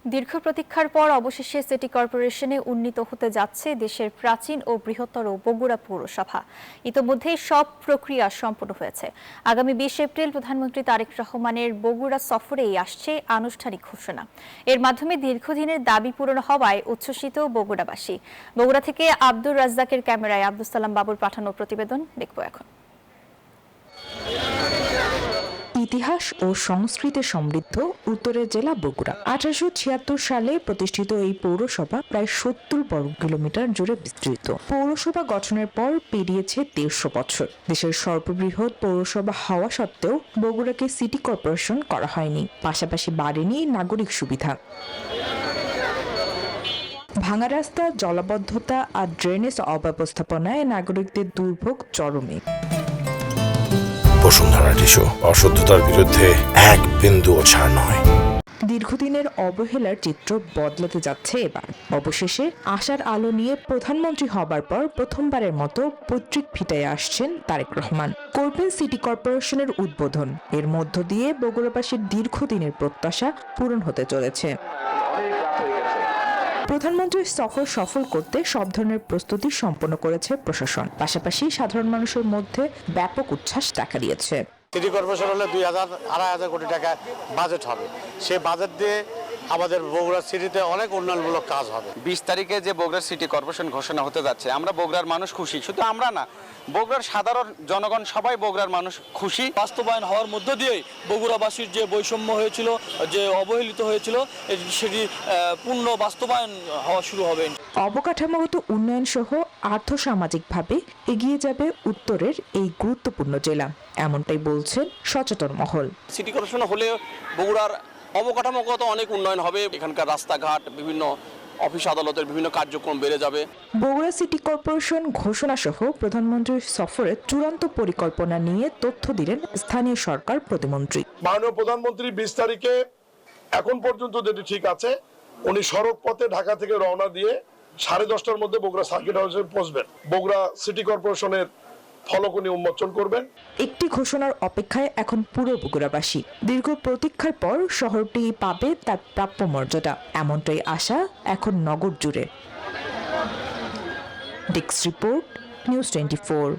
দীর্ঘ প্রতীক্ষার পর অবশেষে সিটি কর্পোরেশনে উন্নীত হতে যাচ্ছে দেশের প্রাচীন ও বৃহত্তর বগুড়া পৌরসভা। ইতোমধ্যেই সব প্রক্রিয়া সম্পন্ন হয়েছে। আগামী 20 এপ্রিল প্রধানমন্ত্রী তারেক রহমানের বগুড়া সফরেই আসছে আনুষ্ঠানিক ঘোষণা। এর মাধ্যমে দীর্ঘদিনের দাবি পূরণ হওয়ায় উচ্ছ্বসিত বগুড়াবাসী। বগুড়া থেকে আব্দুর রাজ্জাকের ক্যামেরায় আব্দুস সালাম বাবুর পাঠানো প্রতিবেদন দেখব এখন। ইতিহাস ও সংস্কৃতি সমৃদ্ধ উত্তরের জেলা বগুড়া। 1876 সালে প্রতিষ্ঠিত এই পৌরসভা প্রায় 70 বর্গ কিলোমিটার জুড়ে বিস্তৃত। পৌরসভা গঠনের পর পেরিয়েছে 150 বছর। দেশের সর্ববৃহৎ পৌরসভা হওয়া সত্ত্বেও বগুড়াকে সিটি কর্পোরেশন করা হয়নি। পাশাপাশি বাড়েনি নাগরিক সুবিধা। ভাঙা রাস্তা, জলাবদ্ধতা আর ড্রেনেজ অব্যবস্থাপনায় নাগরিকদের দুর্ভোগ চরমে। বসুন্ধরা টিস্যু অশুদ্ধতার বিরুদ্ধে এক বিন্দুও ছাড় নয়। দীর্ঘদিনের অবহেলার চিত্র বদলাতে যাচ্ছে এবার। অবশেষে আশার আলো নিয়ে প্রধানমন্ত্রী হবার পর প্রথমবারের মতো পৈতৃক ভিটায় আসছেন তারেক রহমান। করবেন সিটি কর্পোরেশনের উদ্বোধন। এর মধ্য দিয়ে বগুড়াবাসীর দীর্ঘদিনের প্রত্যাশা পূরণ হতে চলেছে। প্রধানমন্ত্রীর সফর সফল করতে সব ধরনের প্রস্তুতি সম্পন্ন করেছে প্রশাসন। পাশাপাশি সাধারণ মানুষের মধ্যে ব্যাপক উচ্ছ্বাস দেখা দিয়েছে। সিটি কর্পোরেশন হলে 2,000-2,500 কোটি টাকা বাজেট হবে। সেই বাজেট দিয়ে আমাদের বগুড়া সিটিতে অনেক উন্নয়নমূলক কাজ হবে। 20 তারিখে যে বগুড়া সিটি কর্পোরেশন ঘোষণা হতে যাচ্ছে, আমরা বগুড়ার মানুষ খুশি। শুধু আমরা না, বগুড়ার সাধারণ জনগণ সবাই বগুড়ার মানুষ খুশি। বাস্তবায়ন হওয়ার মধ্য দিয়েই বগুড়াবাসীর যে বৈষম্য হয়েছিল, যে অবহেলিত হয়েছিল, সেটি পূর্ণ বাস্তবায়ন হওয়া শুরু হবে। অবকাঠামোগত উন্নয়ন সহ আর্থসামাজিকভাবে এগিয়ে যাবে উত্তরের এই গুরুত্বপূর্ণ জেলা, এমনটাই বলছেন সচেতন মহল। সিটি কর্পোরেশন হলে বগুড়ার অবকাঠামোগত অনেক উন্নয়ন হবে। এখানকার রাস্তাঘাট, বিভিন্ন অফিস আদালতের বিভিন্ন কার্যক্রম বেড়ে যাবে। বগুড়া সিটি কর্পোরেশন ঘোষণা সহ প্রধানমন্ত্রীর সফরের চূড়ান্ত পরিকল্পনা নিয়ে তথ্য দিলেন স্থানীয় সরকার প্রতিমন্ত্রী। মাননীয় প্রধানমন্ত্রী 20 তারিখে এখন পর্যন্ত যেটি ঠিক আছে, উনি সড়ক পথে ঢাকা থেকে রওনা দিয়ে 10:30টার মধ্যে বগুড়া সার্কিট হাউসে পৌঁছবেন। বগুড়া সিটি কর্পোরেশনের ফলক উনি উন্মোচন করবেন। একটি ঘোষণার অপেক্ষায় এখন পুরো বগুড়াবাসী। দীর্ঘ প্রতীক্ষার পর শহরটি পাবে তার প্রাপ্য মর্যাদা, এমনটাই আশা এখন নগর জুড়ে। Desk report, news 24।